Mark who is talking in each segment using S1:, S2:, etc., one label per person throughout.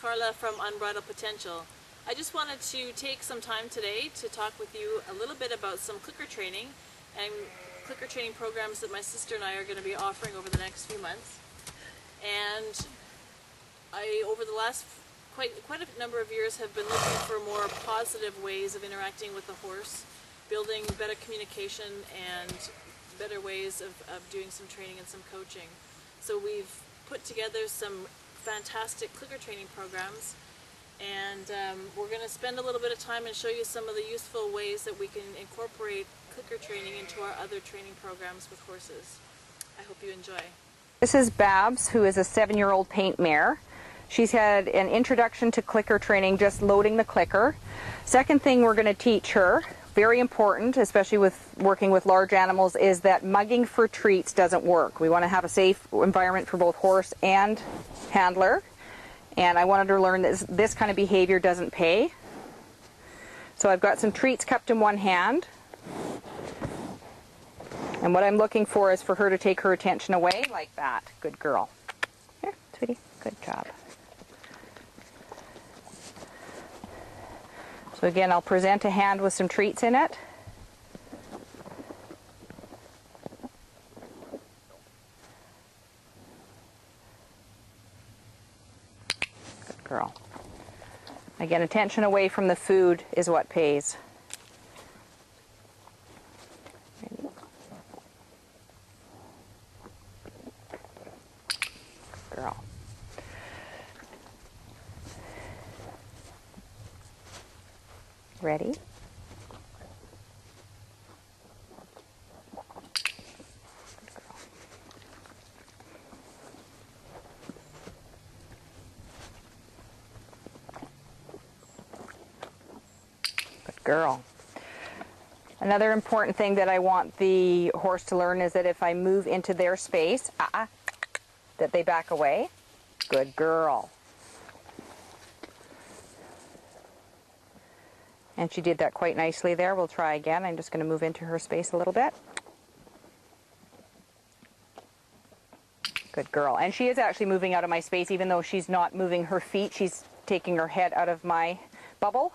S1: Carla from Unbridled Potential. I just wanted to take some time today to talk with you a little bit about some clicker training and clicker training programs that my sister and I are going to be offering over the next few months. And I, over the last quite a number of years, have been looking for more positive ways of interacting with the horse, building better communication and better ways of doing some training and some coaching. So we've put together some fantastic clicker training programs, and we're going to spend a little bit of time and show you some of the useful ways that we can incorporate clicker training into our other training programs with horses. I hope you enjoy.
S2: This is Babs, who is a 7-year-old paint mare. She's had an introduction to clicker training, just loading the clicker. Second thing we're going to teach her, very important, especially with working with large animals, is that mugging for treats doesn't work. We want to have a safe environment for both horse and handler. And I wanted her to learn that this kind of behavior doesn't pay. So I've got some treats cupped in one hand. And what I'm looking for is for her to take her attention away like that. Good girl. Here, sweetie. Good job. So again, I'll present a hand with some treats in it. Good girl. Again, attention away from the food is what pays. Ready? Good girl. Ready? Good girl. Another important thing that I want the horse to learn is that if I move into their space, that they back away. Good girl. And she did that quite nicely there. We'll try again. I'm just going to move into her space a little bit. Good girl. And she is actually moving out of my space, even though she's not moving her feet. She's taking her head out of my bubble.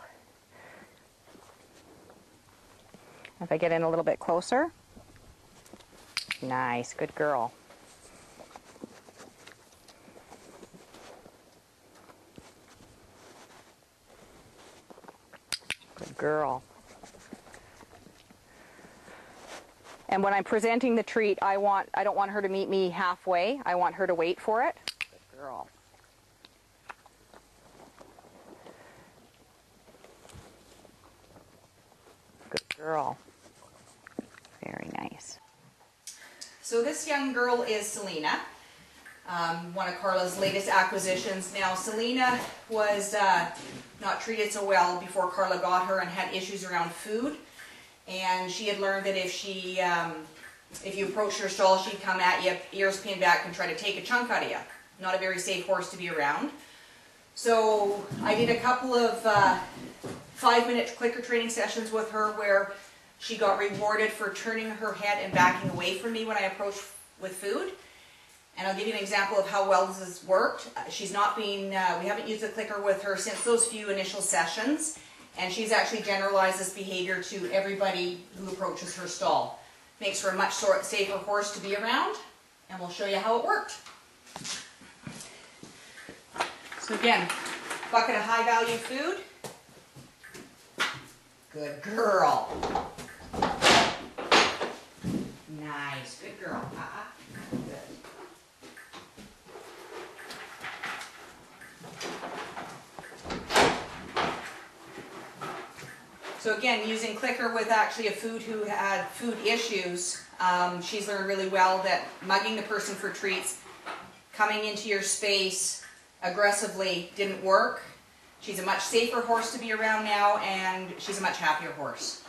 S2: If I get in a little bit closer. Nice. Good girl. Good girl. And when I'm presenting the treat, I don't want her to meet me halfway. I want her to wait for it. Good girl. Good girl. Very nice. So this young girl is Selena, one of Carla's latest acquisitions. Now Selena was not treated so well before Carla got her and had issues around food. And she had learned that if you approached her stall, she'd come at you, ears pinned back, and try to take a chunk out of you. Not a very safe horse to be around. So I did a couple of 5-minute clicker training sessions with her where she got rewarded for turning her head and backing away from me when I approached with food. And I'll give you an example of how well this has worked. She's not been, we haven't used the clicker with her since those few initial sessions, and she's actually generalized this behavior to everybody who approaches her stall. Makes her a much safer horse to be around, and we'll show you how it worked. So again, bucket of high value food. Good girl. Nice, good girl. Good. So again, using clicker with actually a food who had food issues, she's learned really well that mugging the person for treats, coming into your space aggressively didn't work. She's a much safer horse to be around now, and she's a much happier horse.